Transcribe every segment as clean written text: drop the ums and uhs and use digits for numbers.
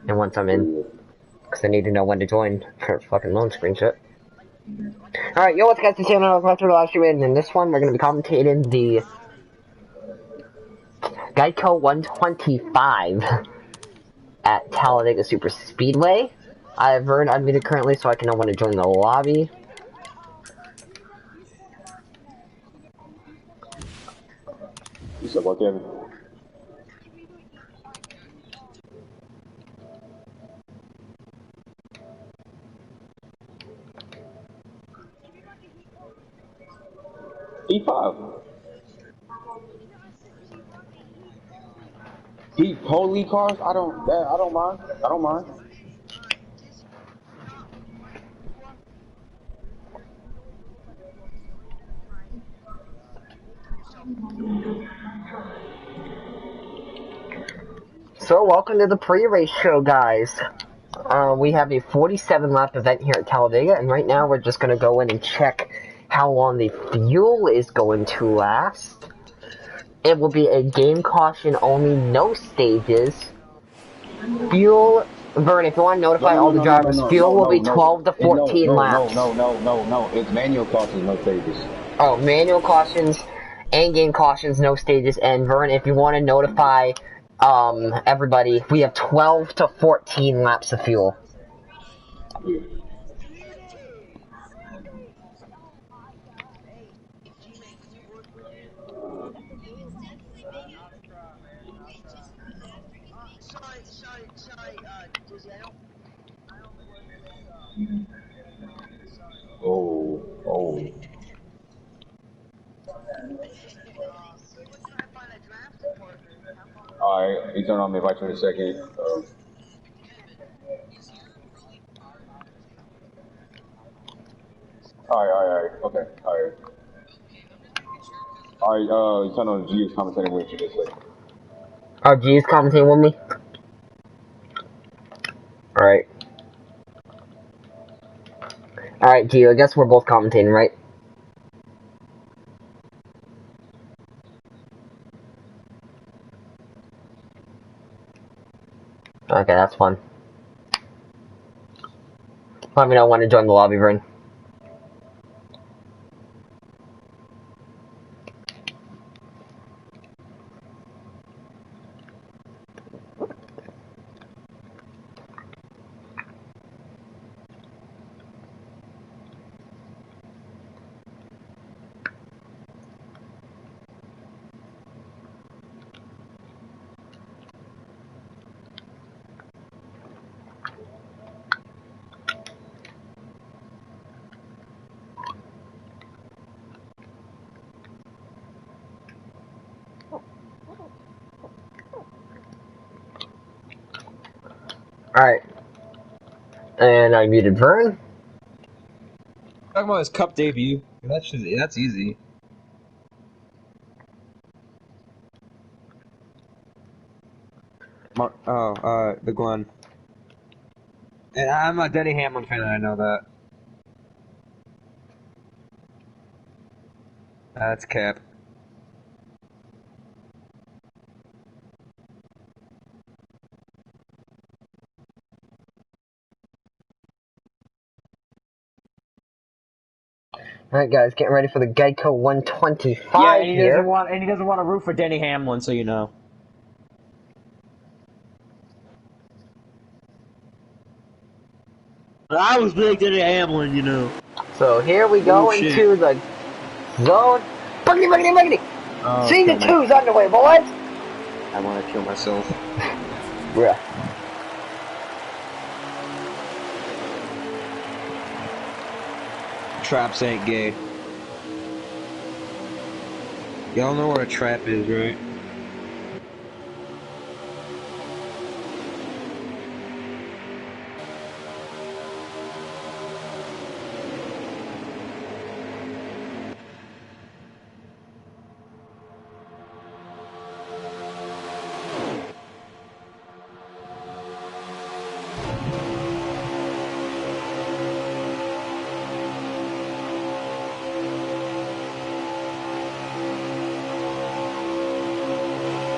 And once I'm in, because I need to know when to join for fucking loan screenshot. Alright, yo, what's guys, the channel, welcome to the live stream, and in this one, we're going to be commentating the Geico 125 at Talladega Super Speedway. I have Vern unmuted currently, so I can know when to join the lobby. What's up, Kevin? E5. Holy cars? I don't mind. I don't mind. So, welcome to the pre-race show, guys. We have a 47-lap event here at Talladega, and right now we're just going to go in and check how long the fuel is going to last. It will be a game caution only, no stages. Fuel, Vern, if you want to notify all the drivers, fuel will be 12 to 14 laps. No. It's manual cautions, no stages. Oh, manual cautions and game cautions, no stages. And Vern, if you want to notify everybody, we have 12 to 14 laps of fuel. Yeah. Oh. Alright, EternalEmerys in a second. Alright. Okay, alright. Alright, Eternal G is commentating with you this way. Oh, G is commenting with me? Alright. Alright, G, I guess we're both commentating, right? Okay, that's fun. Let me know when to join the lobby, Vern. Alright. And I muted Vern. Talking about his cup debut. That's easy. The Glen. And I'm a Denny Hamlin fan, I know that. That's cap. Alright, guys, getting ready for the Geico 125 Yeah, and he here. doesn't want to root for Denny Hamlin, so you know. I was big Denny Hamlin, you know. So here we go into the zone. Boogity! Oh, Season 2's underway, boys! I want to kill myself. Bruh. Traps ain't gay. Y'all know what a trap is, right?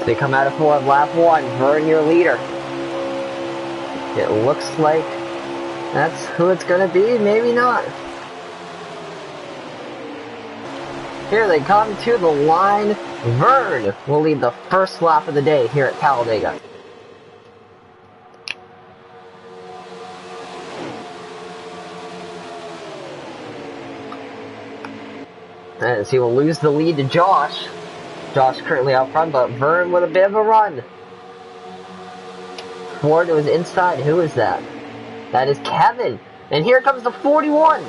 They come out of 4 of lap 1. Vern, your leader. It looks like that's who it's gonna be, maybe not. Here they come to the line. Vern will lead the first lap of the day here at Talladega. As he will lose the lead to Josh. Josh currently out front, but Vern with a bit of a run. Ford was inside. Who is that? That is Kevin. And here comes the 41.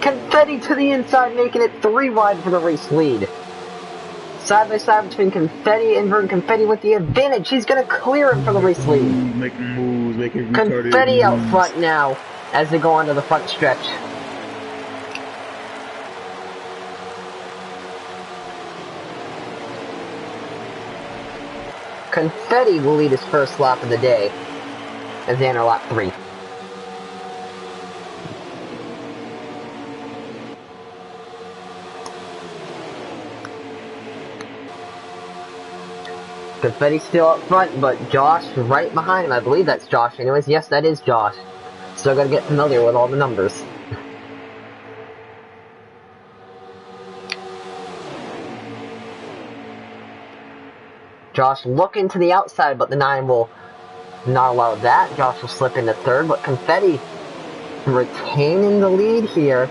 Confetti to the inside, making it 3 wide for the race lead. Side by side between Confetti and Vern. Confetti with the advantage. He's going to clear him for the race lead. Making moves, making Confetti out front now as they go onto the front stretch. Confetti will lead his first lap of the day as they enter lap 3. Confetti still up front, but Josh right behind him. I believe that's Josh anyways. Yes, that is Josh. Still gotta get familiar with all the numbers. Josh looking to the outside, but the 9 will not allow that. Josh will slip into 3rd, but Confetti retaining the lead here.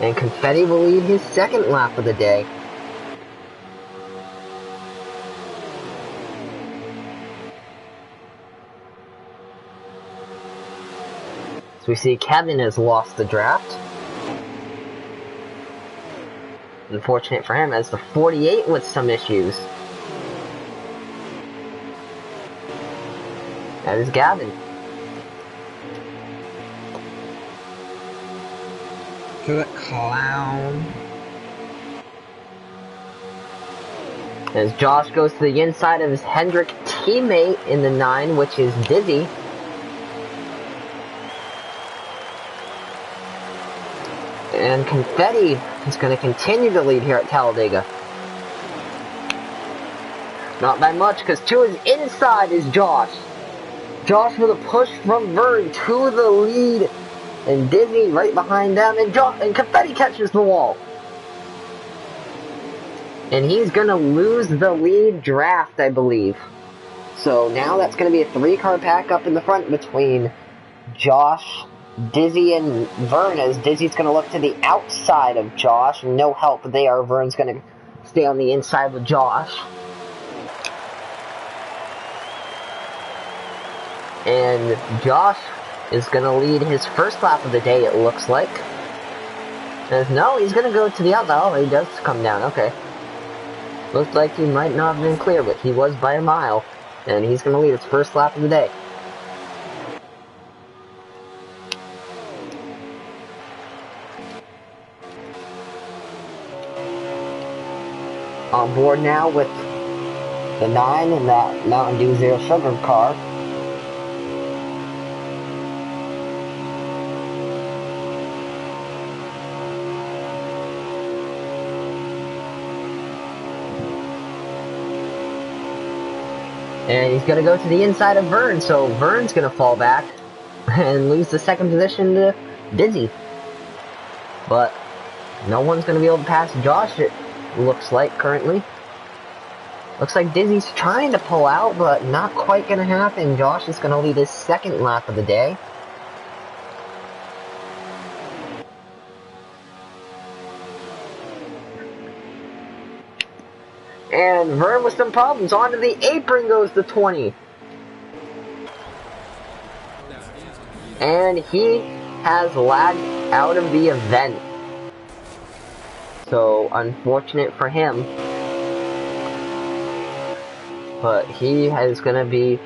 And Confetti will lead his 2nd lap of the day. So we see Kevin has lost the draft. Unfortunate for him as the 48 with some issues. That is Gavin. To that clown. As Josh goes to the inside of his Hendrick teammate in the 9, which is Dizzy. And Confetti is going to continue to lead here at Talladega. Not by much, because to his inside is Josh. Josh with a push from Vern to the lead. And Dizzy right behind them. And Confetti catches the wall. And he's going to lose the lead draft, I believe. So now that's going to be a 3-car pack up in the front between Josh, Dizzy, and Vern, as Dizzy's going to look to the outside of Josh. No help there. Vern's going to stay on the inside with Josh. And Josh is going to lead his first lap of the day, it looks like. As no, he's going to go to the outside. Oh, he does come down. Okay. Looks like he might not have been clear, but he was by a mile. And he's going to lead his first lap of the day. On board now with the 9 in that Mountain Dew Zero Sugar car. And he's going to go to the inside of Vern, so Vern's going to fall back and lose the 2nd position to Dizzy. But no one's going to be able to pass Josh, it looks like, currently. Looks like Dizzy's trying to pull out, but not quite going to happen. Josh is going to lead his 2nd lap of the day. And Vern with some problems. Onto the apron goes the 20. And he has lagged out of the event. So, unfortunate for him. But he is going to be...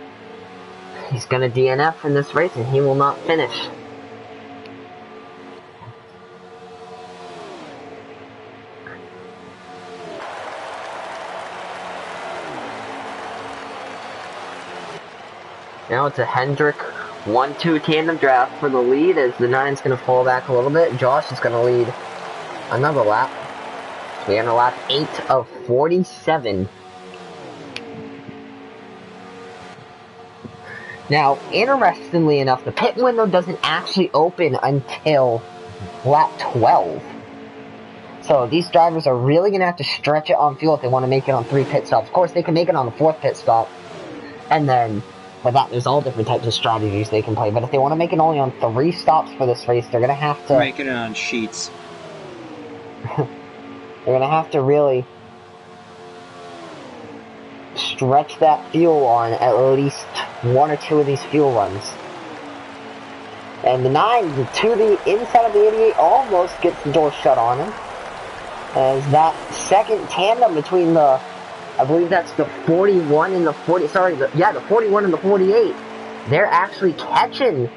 He's going to DNF in this race and he will not finish. Now it's a Hendrick 1-2 tandem draft for the lead as the 9's going to fall back a little bit. Josh is going to lead another lap. So we have a lap 8 of 47. Now, interestingly enough, the pit window doesn't actually open until lap 12. So these drivers are really going to have to stretch it on fuel if they want to make it on 3 pit stops. Of course, they can make it on the 4th pit stop. And then, with that, there's all different types of strategies they can play. But if they want to make it only on 3 stops for this race, they're going to have to... Make it on sheets. They're going to have to really stretch that fuel on at least 1 or 2 of these fuel runs. And the 9, to the inside of the 88, almost gets the door shut on him. As that second tandem between the, I believe that's the 41 and the 40, the 41 and the 48. They're actually catching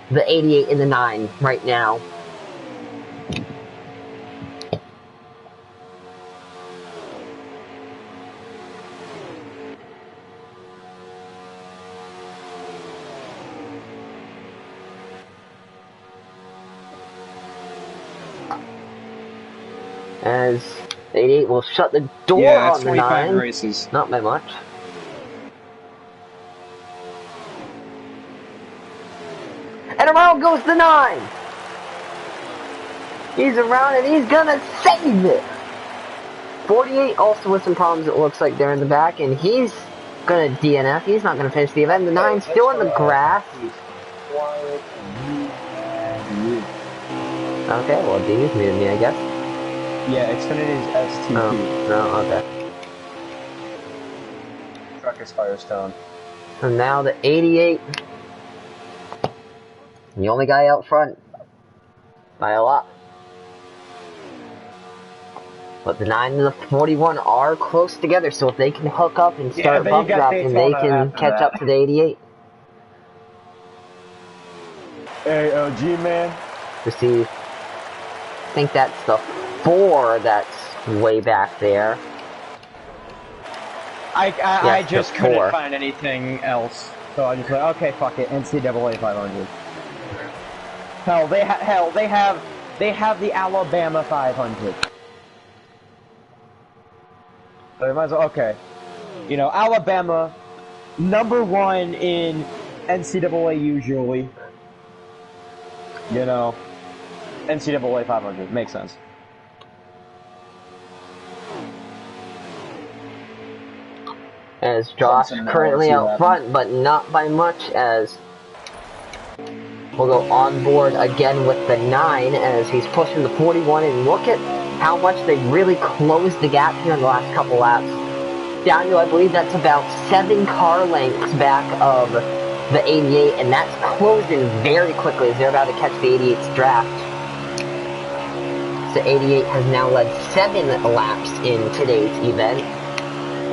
the 88 and the 9 right now. As 88 will shut the door on the 9. Races. Not by much. And around goes the 9. He's around and he's gonna save it. 48 also with some problems, it looks like, there in the back, and he's gonna DNF. He's not gonna finish the event. The 9's still in the grass. Okay, well, D's muted me, I guess. Yeah, Xfinity's STP. Oh, no, okay. Truck is Firestone. So now the 88. The only guy out front. By a lot. But the 9 and the 41 are close together, so if they can hook up and start bump dropping, they can catch up to the 88. Hey, G-Man. To see, I think that's the 4 that's way back there. I just couldn't 4. find anything else, so I just like, okay, fuck it, NCAA 500. Hell, they have the Alabama 500. So they might as well, okay. You know, Alabama, #1 in NCAA usually. You know, NCAA 500 makes sense. As Josh currently out front, but not by much, as we'll go on board again with the 9 as he's pushing the 41, and look at how much they really closed the gap here in the last couple laps. Down to, I believe that's about 7 car lengths back of the 88, and that's closing very quickly as they're about to catch the 88's draft. So 88 has now led 7 laps in today's event.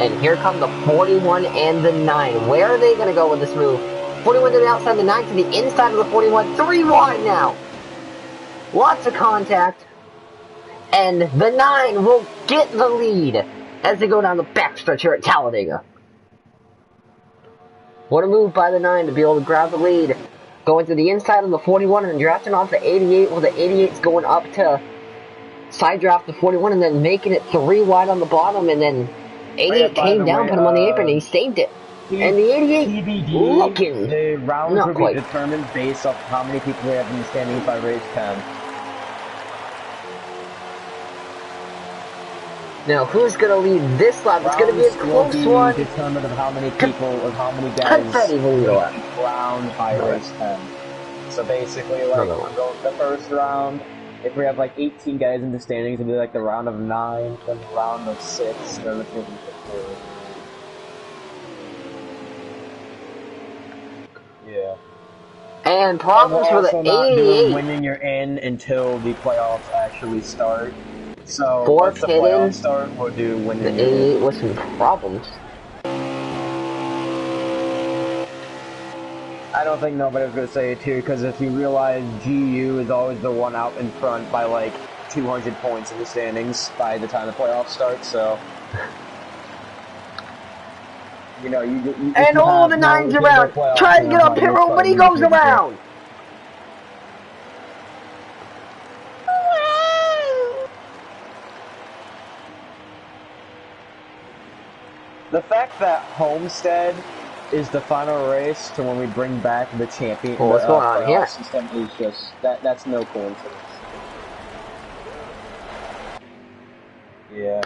And here come the 41 and the 9. Where are they going to go with this move? 41 to the outside, the 9 to the inside of the 41. 3 wide now. Lots of contact. And the 9 will get the lead as they go down the backstretch here at Talladega. What a move by the 9 to be able to grab the lead. Going to the inside of the 41 and drafting off the 88. Well, the 88's going up to side draft the 41 and then making it 3 wide on the bottom, and then 88 came down, put him on the apron, and he saved it. And the 88 TBD, looking the rounds not will quite. be determined based off how many people we have in the standings by race 10. Now, who's going to lead this lap? It's going to be a close one. Determined of how many people, of how many guys Confetti will lead the lap. round by race 10. So basically, like, we're going the first round. If we have like 18 guys in the standings, it'll be like the round of 9, then the round of 6, then the 2. Yeah. And problems for the 88. Winning you're in until the playoffs actually start. So Fourth once the hidden. playoffs start, we'll do winning. The 88 with some problems. I don't think nobody's gonna say it too, because if you realize GU is always the one out in front by like 200 points in the standings by the time the playoffs start, so. You know, you And all the nines around, trying to get on pit road, but he goes around. The fact that Homestead is the final race to when we bring back the champion, Well, what's going on here? system is just that's no coincidence. Yeah.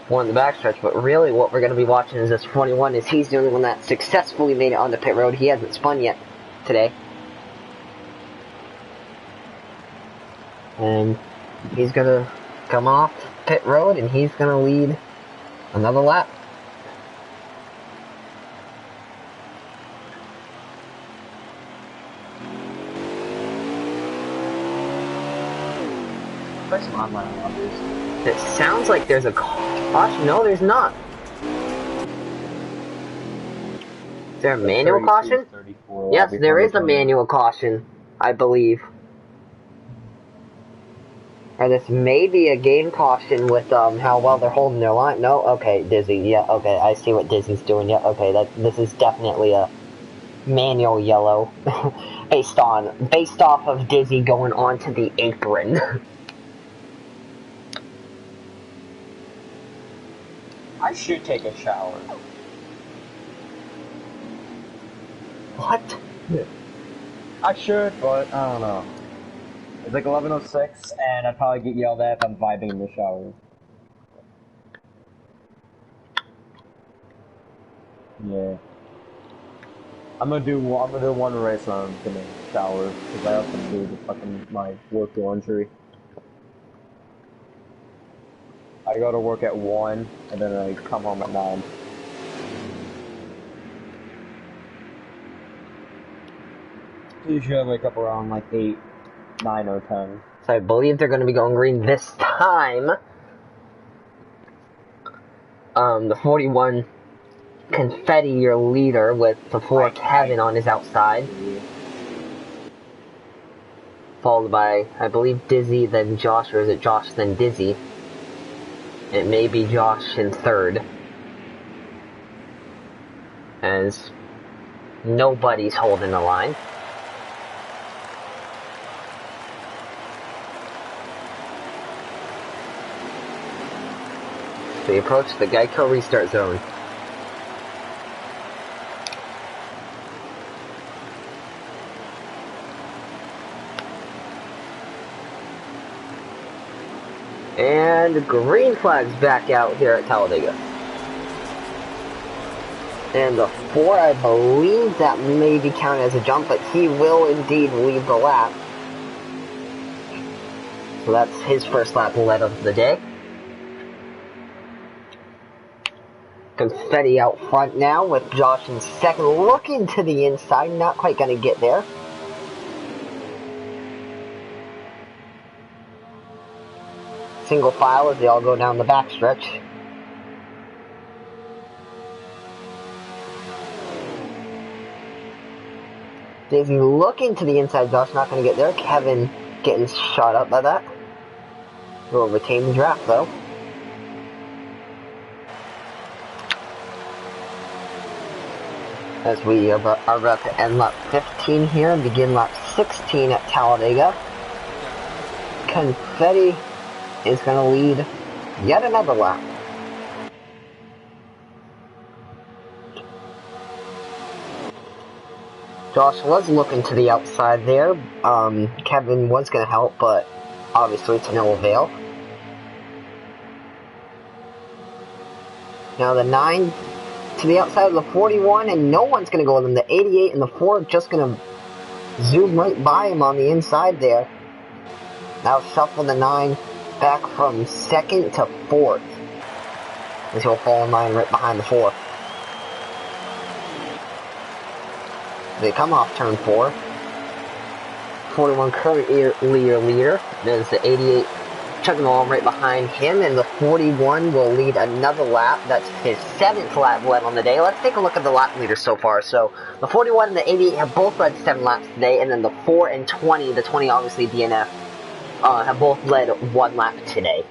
Won the backstretch, but really what we're going to be watching is this 41, is he's the only one that successfully made it on the pit road. He hasn't spun yet today. And he's going to come off pit road and he's going to lead another lap. It sounds like there's a caution. No, there's not. Is there a manual caution? Yes, there is a manual caution, I believe. Or this may be a game caution with how well they're holding their line. No, okay, Dizzy. Yeah, okay, I see what Dizzy's doing. Yeah, okay, this is definitely a manual yellow, based off of Dizzy going onto the apron. I should take a shower. What? I should, but I don't know. It's like 11:06, and I'd probably get yelled at if I'm vibing in the shower. Yeah. I'm gonna do one race and I'm gonna shower because I have to do the fucking my work laundry. I go to work at 1 and then I come home at 9. Usually I wake up around like 8, 9 or 10. So I believe they're going to be going green this time. The 41 Confetti, your leader, with the 4 Kevin on his outside. Followed by, I believe, Dizzy, then Josh, or is it Josh, then Dizzy? It may be Josh in third. As nobody's holding the line. So we approach the Geico restart zone. And green flag's back out here at Talladega. And the 4, I believe that may be counted as a jump, but he will indeed leave the lap. So that's his first lap led of the day. Confetti out front now with Josh in second, looking to the inside, not quite going to get there. Single file as they all go down the backstretch. Daisy looking to the inside, Josh not going to get there. Kevin getting shot up by that. Will retain the draft though. As we are about to end lap 15 here and begin lap 16 at Talladega. Confetti is going to lead yet another lap. Josh was looking to the outside there. Kevin was going to help, but obviously to no avail. Now the 9 to the outside of the 41, and no one's going to go with him. The 88 and the 4 just going to zoom right by him on the inside there. Now shuffle the 9 back from second to 4th. As he'll fall in line right behind the 4. They come off turn 4. 41 currently your leader. There's the 88 chugging along right behind him, and the 41 will lead another lap. That's his 7th lap led on the day. Let's take a look at the lap leaders so far. So the 41 and the 88 have both led 7 laps today, and then the 4 and 20, the 20 obviously DNF, have both led 1 lap today.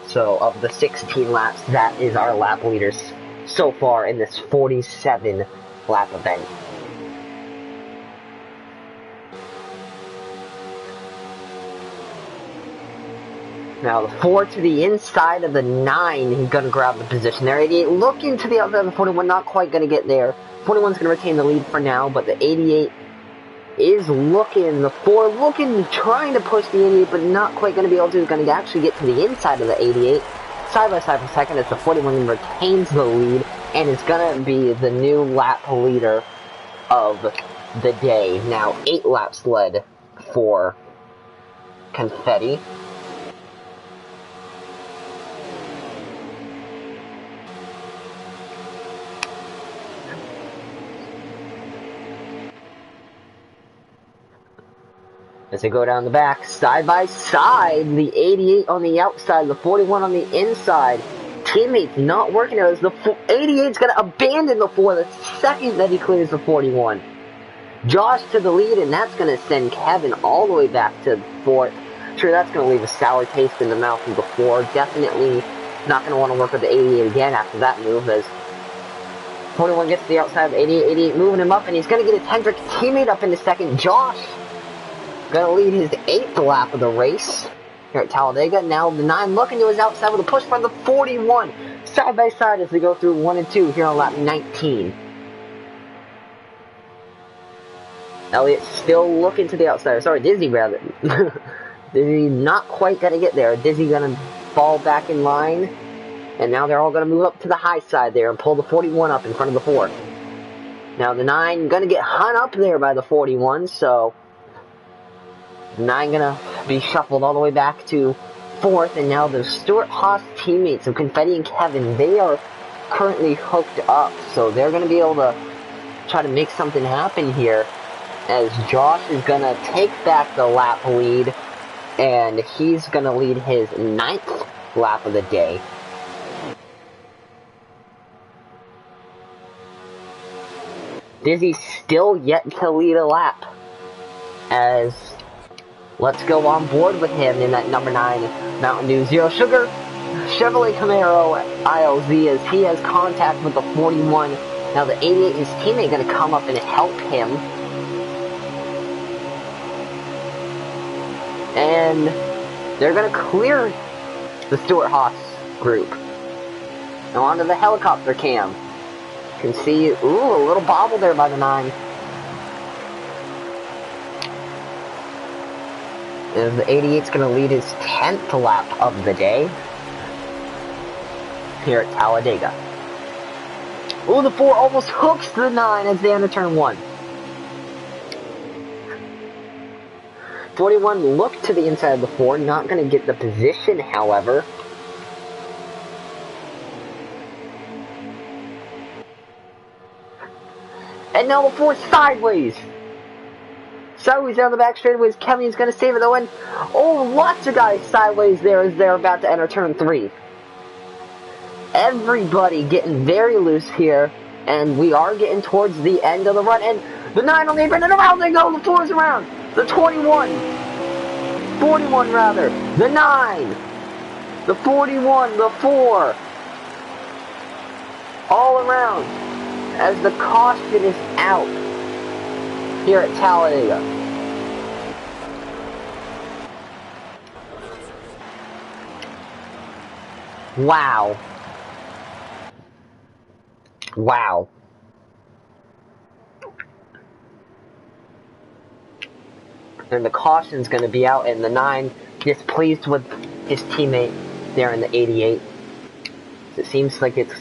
So of the 16 laps, that is our lap leaders so far in this 47 lap event. Now the 4 to the inside of the 9, he's going to grab the position there. 88 looking to the outside of the 41, not quite going to get there. 41's going to retain the lead for now, but the 88 is looking, the 4 looking, trying to push the 88, but not quite going to be able to. He's going to actually get to the inside of the 88. Side by side for second as the 41 retains the lead, and is going to be the new lap leader of the day. Now 8 laps led for Confetti. As they go down the back, side by side, the 88 on the outside, the 41 on the inside. Teammates not working out as the 88's going to abandon the 4 the second that he clears the 41. Josh to the lead, and that's going to send Kevin all the way back to 4th. Sure, that's going to leave a sour taste in the mouth of the 4. Definitely not going to want to work with the 88 again after that move, as 41 gets to the outside of 88, 88 moving him up, and he's going to get his Hendrick teammate up into second. Josh gonna lead his 8th lap of the race here at Talladega. Now the 9 looking to his outside with a push from the 41. Side by side as we go through 1 and 2 here on lap 19. Elliott still looking to the outside. Sorry, Dizzy rather. Dizzy not quite gonna get there. Dizzy gonna fall back in line. And now they're all gonna move up to the high side there and pull the 41 up in front of the 4. Now the 9 gonna get hung up there by the 41, so 9 gonna be shuffled all the way back to 4th, and now the Stuart Haas teammates of Confetti and Kevin, they are currently hooked up, so they're gonna be able to try to make something happen here, as Josh is gonna take back the lap lead, and he's gonna lead his 9th lap of the day. Dizzy's still yet to lead a lap, as let's go on board with him in that number 9 Mountain Dew Zero Sugar Chevrolet Camaro ILZ, as he has contact with the 41. Now the 88, his teammate, going to come up and help him. And they're going to clear the Stuart Haas group. Now onto the helicopter cam. You can see, ooh, a little bobble there by the 9. As the 88's going to lead his 10th lap of the day here at Talladega. Oh, the 4 almost hooks the 9 as they enter turn 1. 41 looked to the inside of the 4, not going to get the position, however. And now the 4 sideways. Sideways down the back straightaways. Kevin's going to save it though, and oh, lots of guys sideways there as they're about to enter turn 3. Everybody getting very loose here, and we are getting towards the end of the run, and the 9 on the apron, and around they go, the 4's around, the 21, 41 rather, the 9, the 41, the 4, all around, as the caution is out here at Talladega. Wow. Wow. And the caution's going to be out, and the 9 displeased with his teammate there in the 88. It seems like it's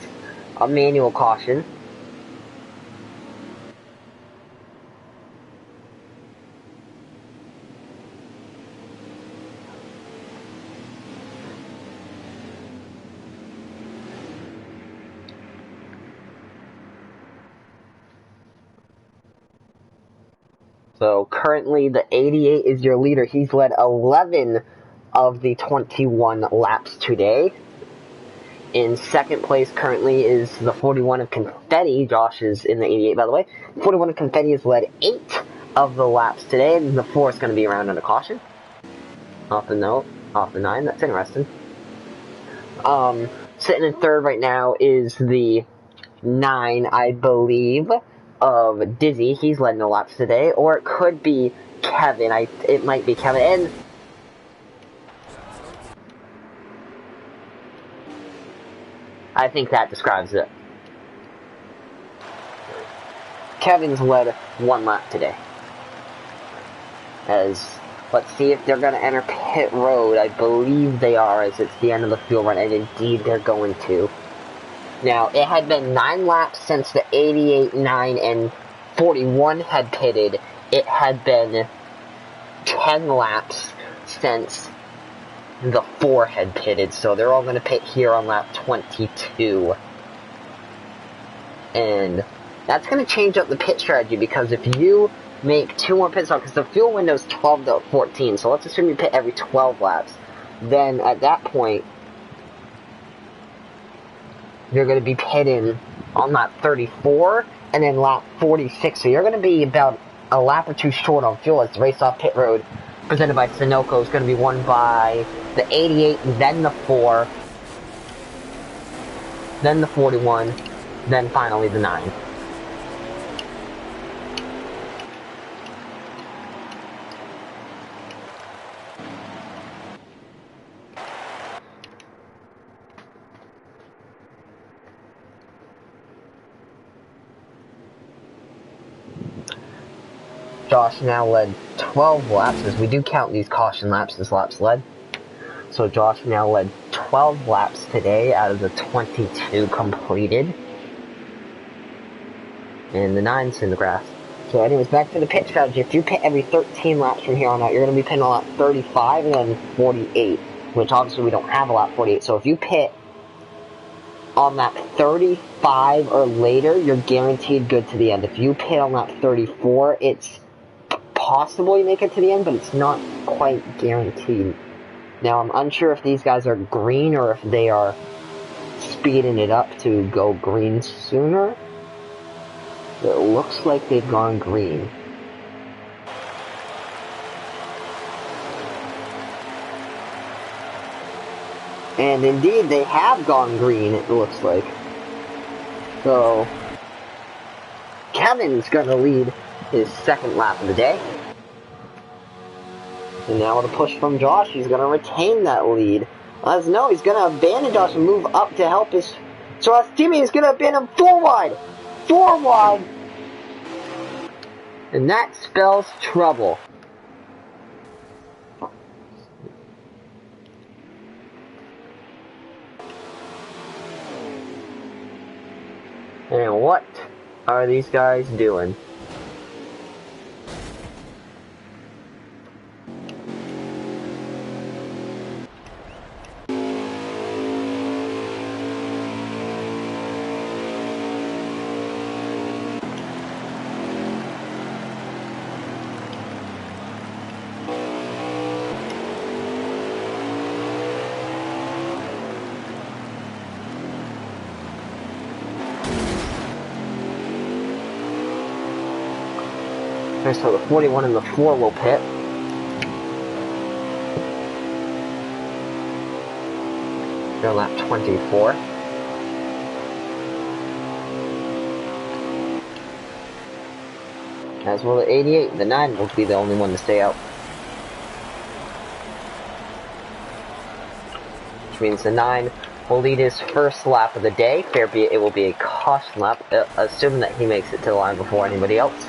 a manual caution. So currently the 88 is your leader. He's led 11 of the 21 laps today. In second place currently is the 41 of Confetti. Josh is in the 88, by the way. 41 of Confetti has led 8 of the laps today, and the 4 is going to be around under caution. Off the 9. That's interesting. Sitting in third right now is the 9, I believe, of Dizzy. He's led no laps today. Or it could be Kevin. It might be Kevin. And I think that describes it. Kevin's led 1 lap today. Let's see if they're going to enter pit road. I believe they are, as it's the end of the fuel run, and indeed they're going to. Now, it had been 9 laps since the 88, 9, and 41 had pitted. It had been 10 laps since the 4 had pitted, so they're all going to pit here on lap 22. And that's going to change up the pit strategy, because if you make 2 more pit stops, because the fuel window is 12 to 14, so let's assume you pit every 12 laps, then at that point, you're going to be pitting on lap 34, and then lap 46, so you're going to be about a lap or 2 short on fuel as the race off pit road, presented by Sunoco, is going to be won by the 88, then the 4, then the 41, then finally the 9. Josh now led 12 laps, as we do count these caution laps as laps led. So Josh now led 12 laps today out of the 22 completed. And the 9's in the grass. So anyways, back to the pit strategy. If you pit every 13 laps from here on out, you're going to be pitting on lap 35 and then 48. Which obviously we don't have a lap 48. So if you pit on lap 35 or later, you're guaranteed good to the end. If you pit on lap 34, it's possible you make it to the end, but it's not quite guaranteed. Now, I'm unsure if these guys are green or if they are speeding it up to go green sooner. It looks like they've gone green. And indeed, they have gone green, it looks like. So, Kevin's going to lead his 2nd lap of the day. And now with a push from Josh, he's going to retain that lead. As no, he's going to abandon Josh and move up to help his... So his teammate is going to abandon him 4 wide. 4 wide. And that spells trouble. And what are these guys doing? Okay, so the 41 and the 4 will pit. They're lap 24. As will the 88. The 9 will be the only one to stay out. Which means the 9 will lead his 1st lap of the day. Fair be it will be a caution lap, assuming that he makes it to the line before anybody else.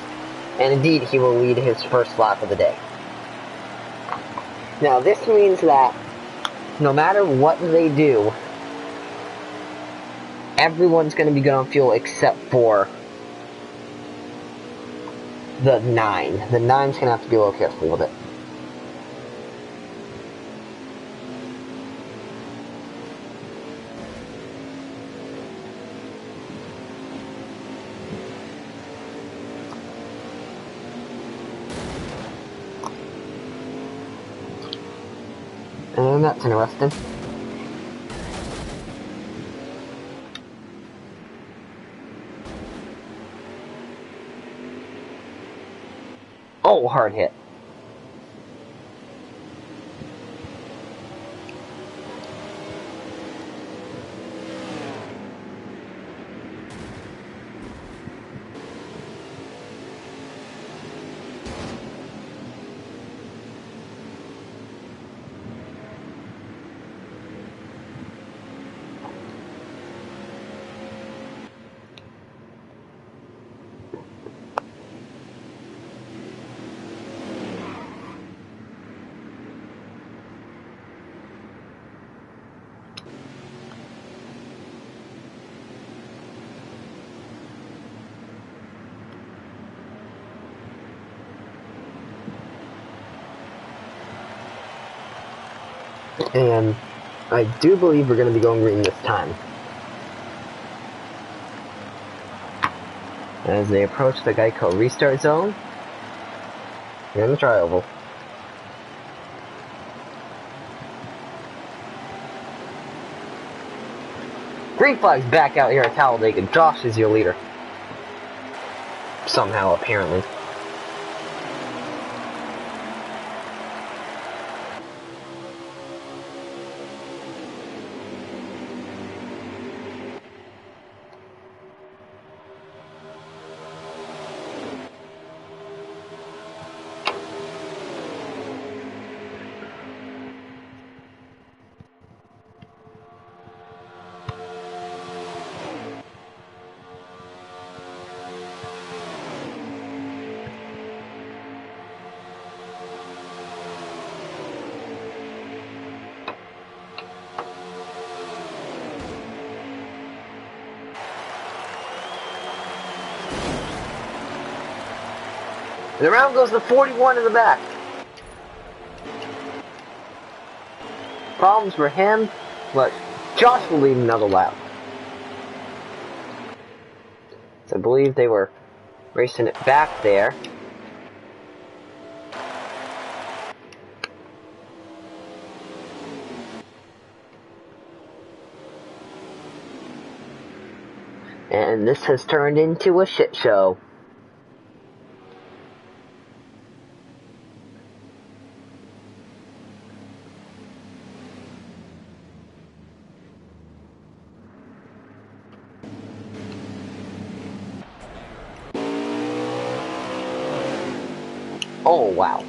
And indeed, he will lead his 1st lap of the day. Now, this means that no matter what they do, everyone's going to be good on fuel except for the 9. The 9's going to have to be a little careful with it. And that's interesting. Oh, hard hit. And I do believe we're going to be going green this time. As they approach the Geico restart zone, here in the tri-oval. Green flag's back out here at Talladega. Josh is your leader. Somehow, apparently. And around goes the 41 in the back. Problems for him, but Josh will lead another lap. So I believe they were racing it back there. And this has turned into a shit show. Oh, wow.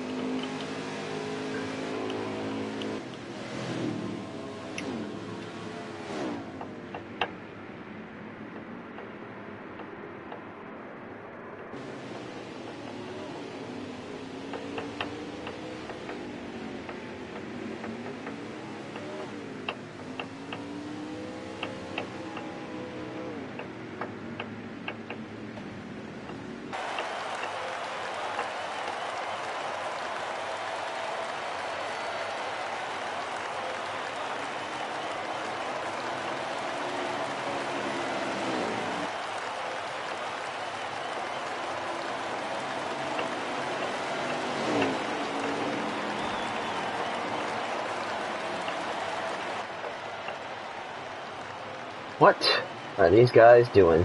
What are these guys doing?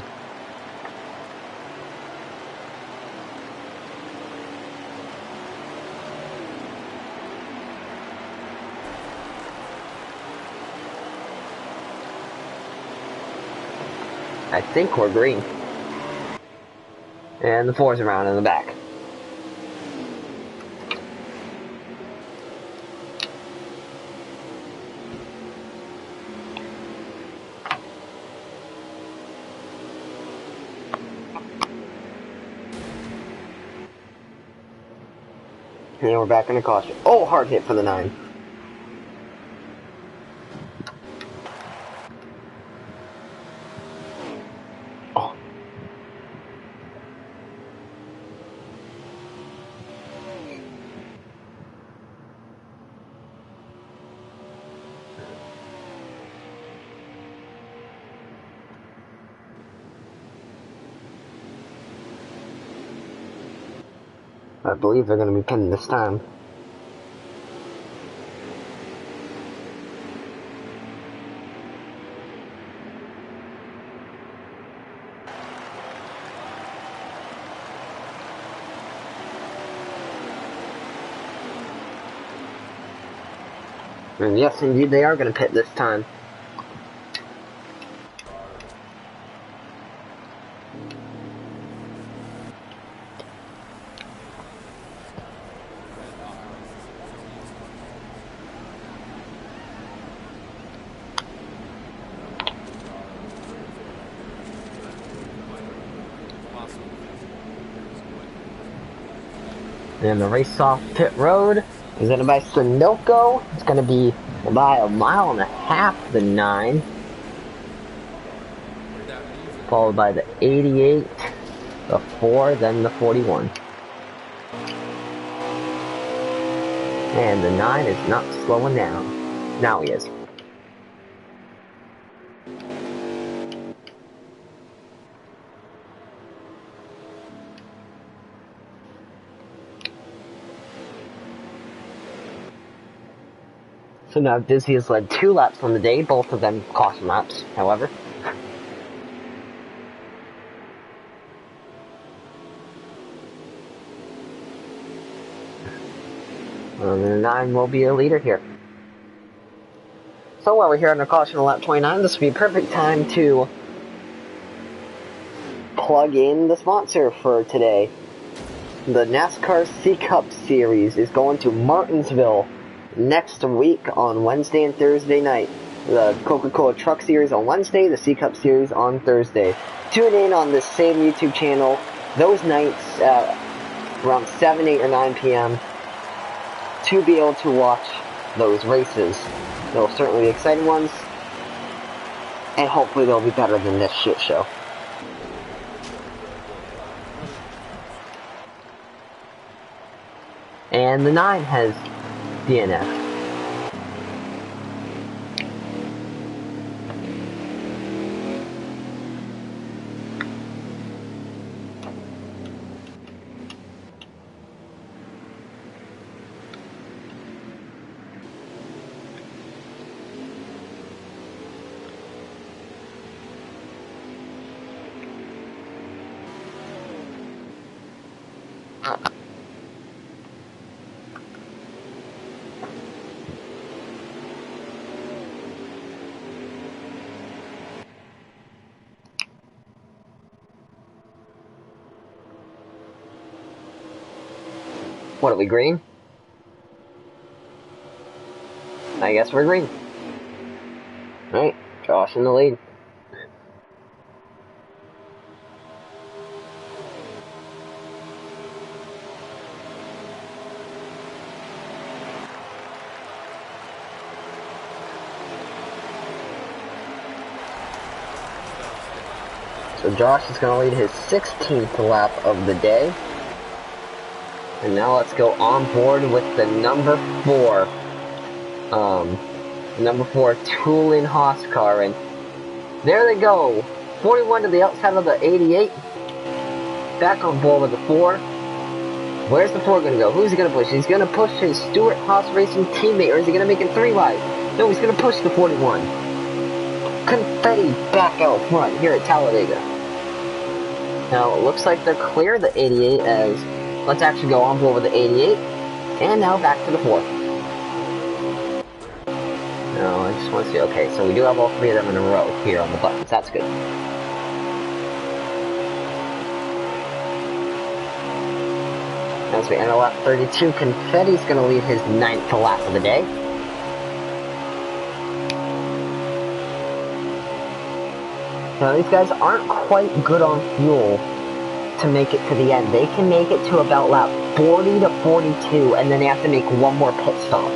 I think we're green. And the 4's around in the back. And we're back in the caution. Oh, hard hit for the 9. Oh. I believe they're going to be pinning this time. And yes, indeed, they are going to pit this time. And the race off pit road is going to by Sunoco. It's going to be by 1.5 miles the 9. Followed by the 88, the 4, then the 41. And the 9 is not slowing down. Now he is. So now Dizzy has led 2 laps on the day, both of them caution laps, however. And the 9 will be a leader here. So while we're here on the caution on lap 29, this would be a perfect time to plug in the sponsor for today. The NASCAR C Cup Series is going to Martinsville next week on Wednesday and Thursday night. The Coca-Cola Truck Series on Wednesday, the C Cup Series on Thursday. Tune in on this same YouTube channel those nights around 7, 8, or 9 p.m. to be able to watch those races. They'll certainly be exciting ones, and hopefully they'll be better than this shit show. And the 9 has DNF. What are we, green? I guess we're green. Alright, Josh in the lead. So Josh is going to lead his 16th lap of the day. And now let's go on board with the number 4. Number 4 Toolin Haas car. And there they go. 41 to the outside of the 88. Back on board with the 4. Where's the 4 going to go? Who's he going to push? He's going to push his Stewart Haas Racing teammate, or is he going to make it 3 wide? No, he's going to push the 41. Confetti back out front here at Talladega. Now, it looks like they're clear, the 88, as let's actually go on board with the 88. And now back to the 4. No, I just want to see. Okay, so we do have all 3 of them in a row here on the buttons. That's good. As we enter lap 32, Confetti's going to lead his 9th lap of the day. Now, these guys aren't quite good on fuel to make it to the end. They can make it to about lap 40 to 42, and then they have to make one more pit stop.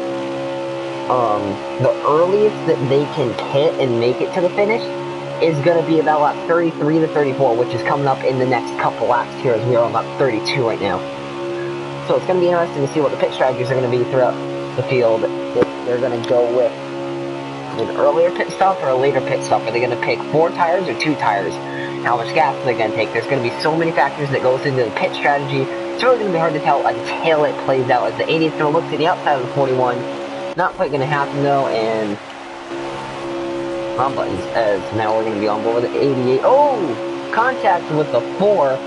The earliest that they can pit and make it to the finish is going to be about lap 33 to 34, which is coming up in the next couple laps here, as we are on lap 32 right now. So it's going to be interesting to see what the pit strategies are going to be throughout the field. If they're going to go with an earlier pit stop or a later pit stop. Are they going to pick 4 tires or 2 tires? How much gas are they going to take? There's going to be so many factors that goes into the pit strategy. It's really going to be hard to tell until it plays out, as the 80 is going to look to the outside of the 41. Not quite going to happen though, and on buttons, as now we're going to be on board with the 88. Oh! Contact with the 4.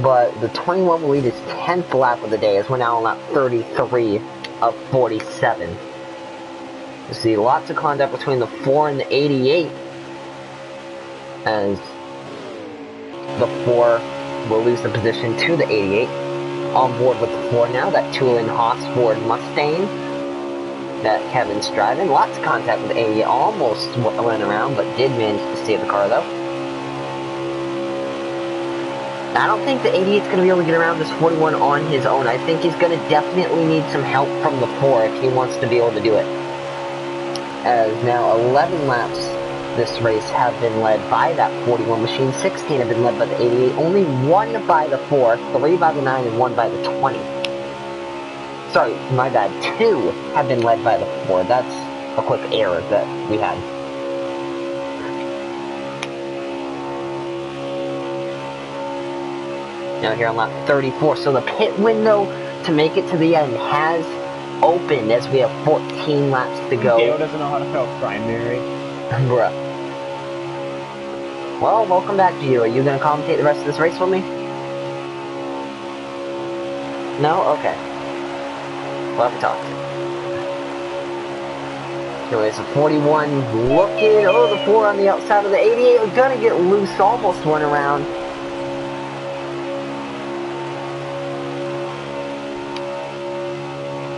But the 21 will lead his 10th lap of the day, as we're now on lap 33 of 47. You see lots of contact between the 4 and the 88, as the 4 will lose the position to the 88. On board with the 4 now, that Toolin Haas Ford Mustang that Kevin's driving. Lots of contact with the 88, almost went around, but did manage to save the car though. I don't think the 88 is going to be able to get around this 41 on his own. I think he's going to definitely need some help from the 4 if he wants to be able to do it. As now 11 laps this race have been led by that 41 machine. 16 have been led by the 88. Only 1 by the 4, 3 by the 9, and 1 by the 20. Sorry, my bad. 2 have been led by the 4. That's a quick error that we had. Now here on lap 34. So the pit window to make it to the end has opened as we have 14 laps to go. Dale doesn't know how to spell primary. Bruh. Well, welcome back, Gio. Are you going to commentate the rest of this race with me? No? Okay. We'll have to talk. Anyways, the 41 looking. Oh, the 4 on the outside of the 88. We're going to get loose. Almost went around.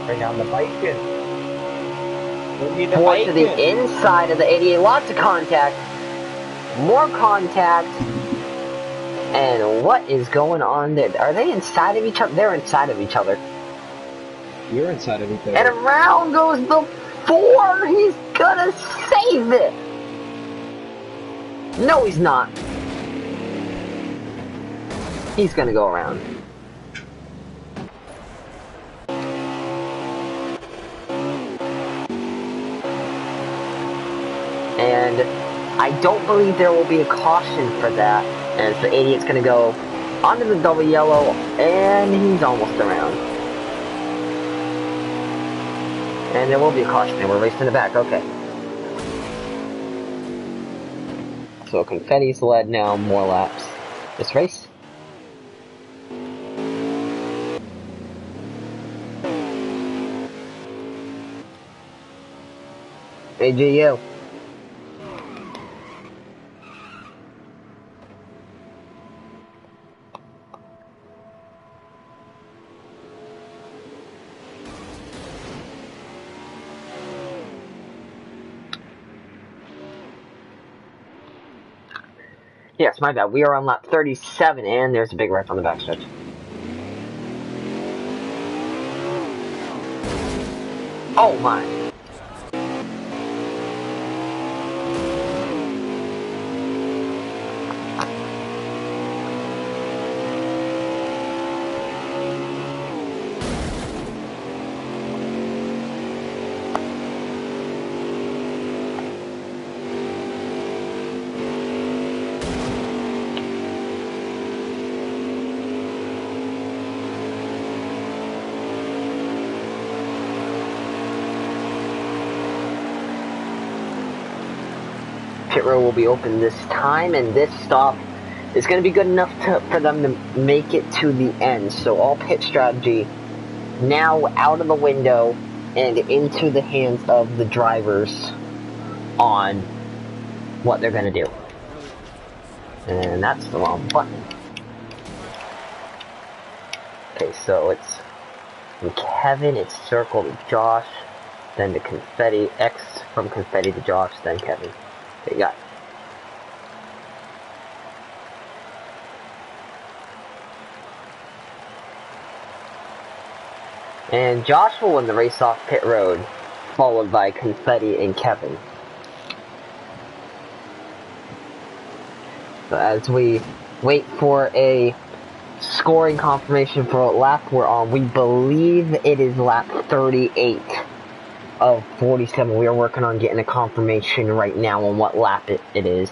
Bring down the biking. Four to the inside of the 88. Lots of contact. More contact. And what is going on there? Are they inside of each other? They're inside of each other. You're inside of each other. And around goes the 4. He's gonna save it. No, he's not. He's gonna go around. And I don't believe there will be a caution for that, as the 88's going to go onto the double yellow, and he's almost around. And there will be a caution, and we're racing it back, okay. So Confetti's led now, more laps this race. AGU. Yes, my bad. We are on lap 37, and there's a big wreck on the backstretch. Oh my. Pit road will be open this time, and this stop is going to be good enough for them to make it to the end. So all pit strategy now out of the window and into the hands of the drivers on what they're going to do. And that's the wrong button. Okay, so it's from Kevin, it's circle to Josh, then to Confetti, X from Confetti to Josh, then Kevin. There you got it. And Josh will win the race off pit road, followed by Confetti and Kevin. So as we wait for a scoring confirmation for what lap we're on, we believe it is lap 38 of 47. We are working on getting a confirmation right now on what lap it is.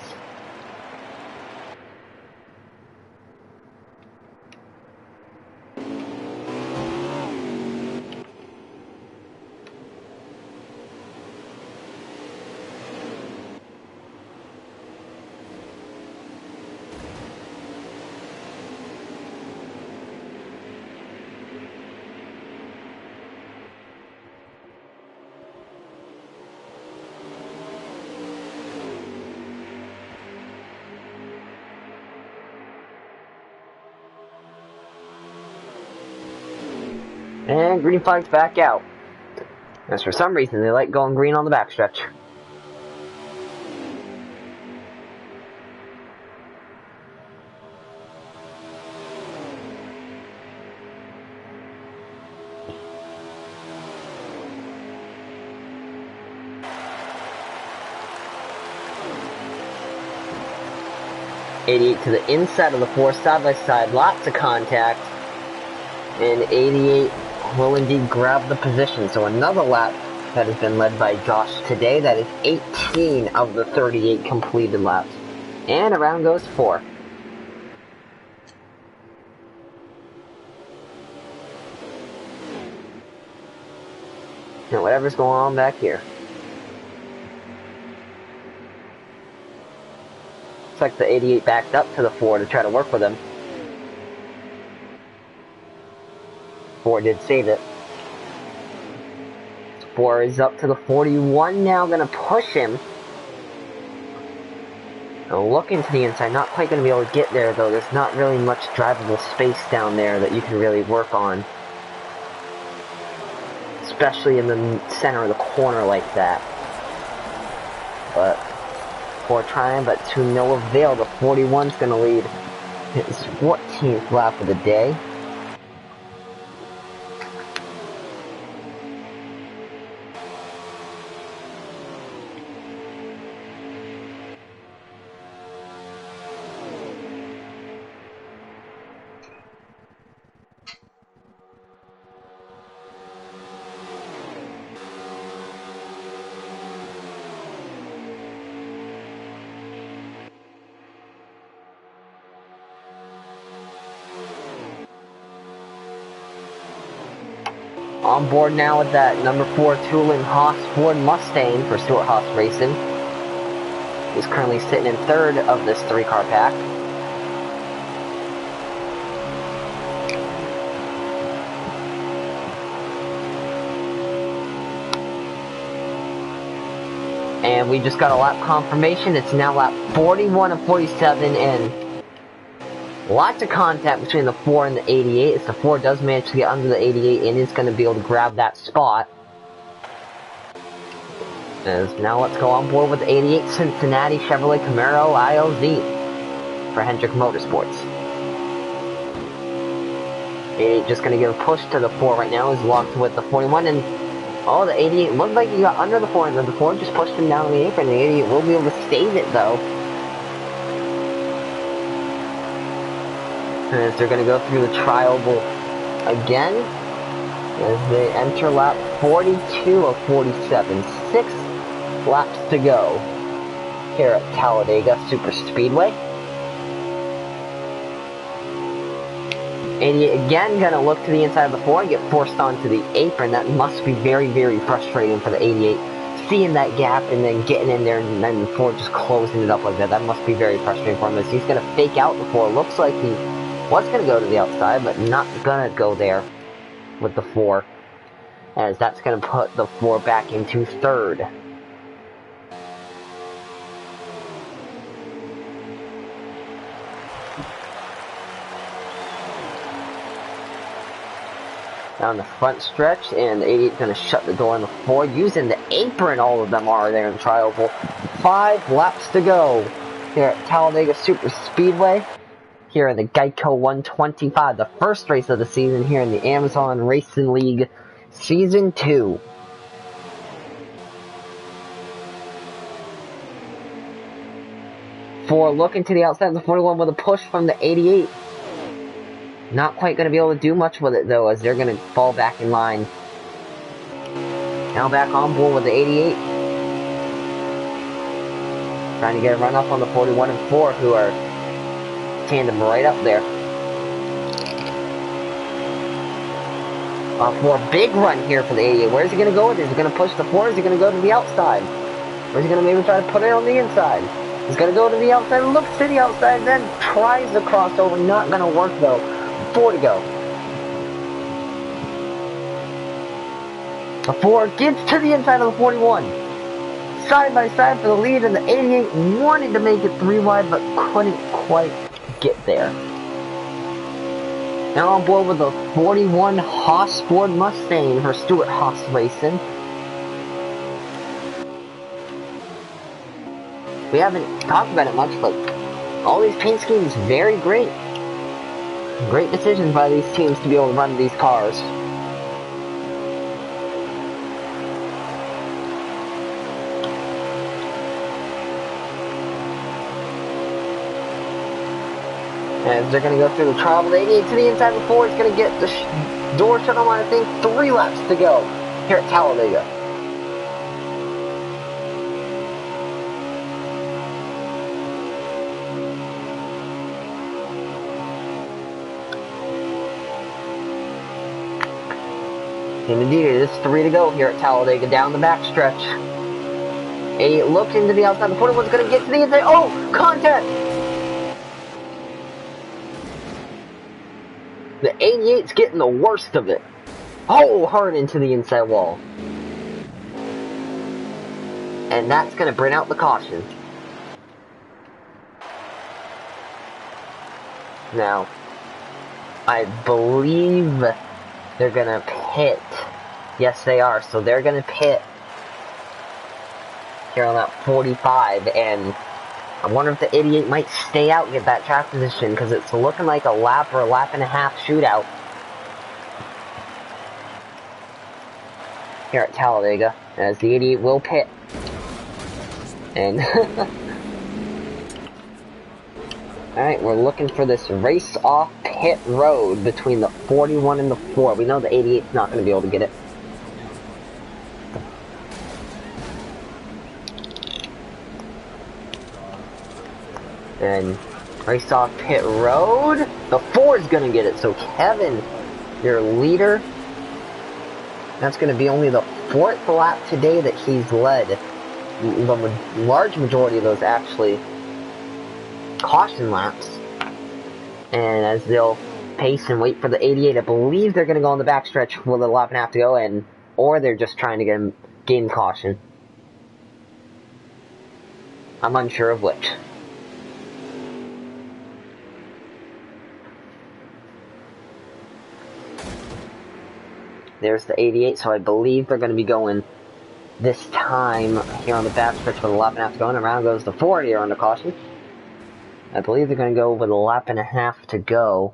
And green flag's back out. As for some reason, they like going green on the backstretch. '88 to the inside of the 4, side by side, lots of contact. And 88 will indeed grab the position. So another lap that has been led by Josh today. That is 18 of the 38 completed laps. And around goes 4. Now whatever's going on back here. Looks like the 88 backed up to the 4 to try to work with him. 4 did save it. 4 is up to the 41 now, gonna push him. Looking to the inside, not quite gonna be able to get there though. There's not really much drivable space down there that you can really work on. Especially in the center of the corner like that. But 4 trying, but to no avail. The 41's gonna lead his 14th lap of the day. On board now with that number 4 Tooling Haas Ford Mustang for Stuart Haas Racing. He's currently sitting in 3rd of this 3-car pack. And we just got a lap confirmation. It's now lap 41 of 47 and lots of contact between the 4 and the 88, as the 4 does manage to get under the 88 and is going to be able to grab that spot. As now let's go on board with the 88 Cincinnati Chevrolet Camaro IOZ for Hendrick Motorsports. 88 just going to give a push to the 4 right now. He's locked with the 41 and oh, the 88 looked like he got under the 4 and then the 4 just pushed him down on the apron. The 88 will be able to save it though. As they're going to go through the trial again as they enter lap 42 of 47. 6 laps to go here at Talladega Super Speedway. 88 again going to look to the inside of the 4 and get forced onto the apron. That must be very, very frustrating for the 88. Seeing that gap and then getting in there and then the 4 just closing it up like that. That must be very frustrating for him as he's going to fake out the 4. Looks like he was going to go to the outside, but not going to go there with the 4. As that's going to put the 4 back into 3rd. Down the front stretch, and the 88 is going to shut the door on the 4. Using the apron, all of them are there in trial. 5 laps to go here at Talladega Super Speedway. Here in the Geico 125, the first race of the season here in the Amazon Racing League Season 2. For looking to the outside of the 41 with a push from the 88. Not quite going to be able to do much with it though, as they're going to fall back in line. Now back on board with the 88. Trying to get a run up on the 41 and 4 who are tandem right up there. For a big run here for the 88. Where's he going to go with it? Is he going to push the 4? Is he going to go to the outside? Or is he going to maybe try to put it on the inside? He's going to go to the outside, looks to the outside, then tries the crossover. Not going to work though. 4 to go. The 4 gets to the inside of the 41. Side by side for the lead, and the 88 wanted to make it 3 wide, but couldn't quite get there. Now on board with the 41 Haas Ford Mustang for Stuart Haas Racing. We haven't talked about it much, but all these paint schemes very great. Great decisions by these teams to be able to run these cars. As they're going to go through the trial of 88 to the inside before it's going to get the door shut on, I think, 3 laps to go here at Talladega. And indeed, it is 3 to go here at Talladega down the backstretch. 88 looks into the outside. The 41's going to get to the inside. Oh, contact! The 88's getting the worst of it. Oh, hard into the inside wall. And that's going to bring out the caution. Now, I believe they're going to pit. Yes, they are. So they're going to pit here on that 45. And I wonder if the 88 might stay out and get that track position, because it's looking like a lap or a lap and a half shootout here at Talladega, as the 88 will pit. And alright, we're looking for this race off pit road between the 41 and the 4. We know the 88's not going to be able to get it. And race off pit road. The 4 is going to get it. So Kevin, your leader, that's going to be only the 4th lap today that he's led. The large majority of those actually caution laps. And as they'll pace and wait for the 88, I believe they're going to go on the backstretch with a lap and a half to go, or they're just trying to gain caution. I'm unsure of which. There's the 88, so I believe they're going to be going this time here on the backstretch with a lap and a half to go, and around goes the 4 here under caution. I believe they're going to go with a lap and a half to go,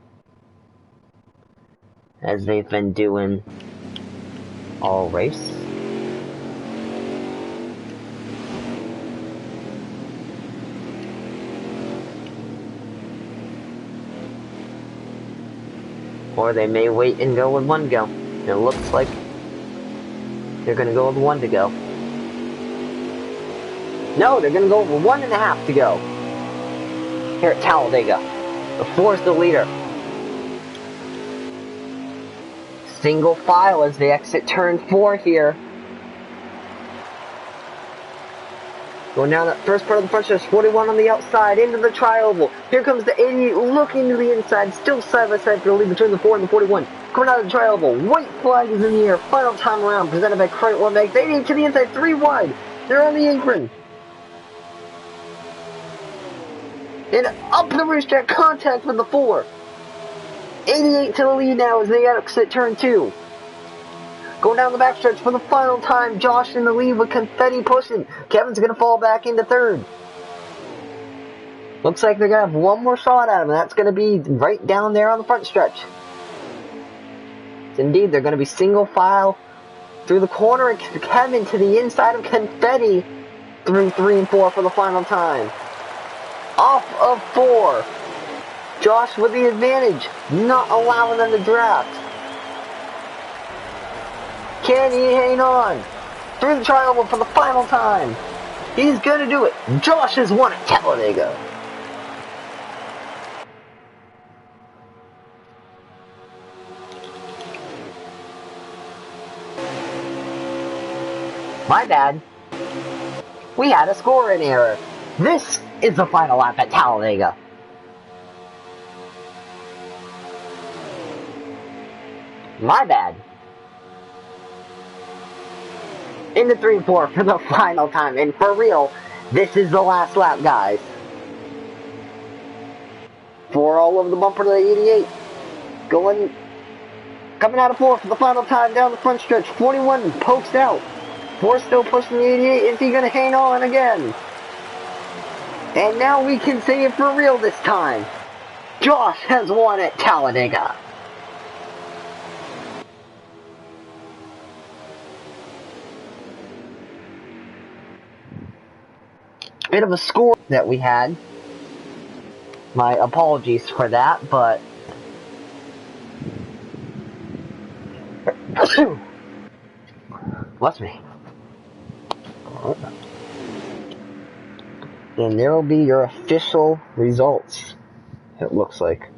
as they've been doing all race. Or they may wait and go with 1 to go. It looks like they're going to go with 1 to go. No, they're going to go with 1.5 to go here at Talladega. The 4 is the leader. Single file as they exit turn 4 here. Going down that first part of the front stretch, 41 on the outside, into the tri-oval. Here comes the 88 looking to the inside, still side by side for the lead between the 4 and the 41. Coming out of the tri-oval, white flag is in the air, final time around, presented by Credit One Bank. 88 to the inside, 3 wide. They're on the apron. And up the racetrack, contact with the 4. 88 to the lead now as they exit turn 2. Going down the backstretch for the final time. Josh in the lead with confetti pushing. Kevin's going to fall back into 3rd. Looks like they're going to have 1 more shot at him, and that's going to be right down there on the front stretch. Indeed, they're going to be single file through the corner, and Kevin to the inside of confetti through 3 and 4 for the final time. Off of 4. Josh with the advantage, not allowing them to draft. Can he hang on? Through the tri-oval for the final time. He's going to do it. Josh has won at Talladega. My bad. We had a scoring error. This is the final lap at Talladega. My bad. Into 3 and 4 for the final time. And for real, this is the last lap, guys. 4 all over the bumper to the 88. Coming out of 4 for the final time down the front stretch. 41 pokes out. 4 still pushing the 88. Is he going to hang on again? And now we can say it for real this time. Josh has won at Talladega. Bit of a score that we had. My apologies for that, but bless me. And there will be your official results, it looks like.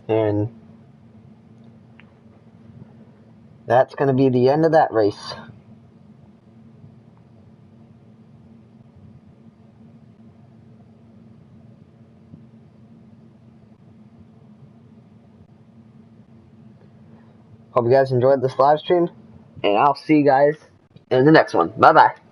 And that's going to be the end of that race. Hope you guys enjoyed this live stream, and I'll see you guys in the next one. Bye-bye.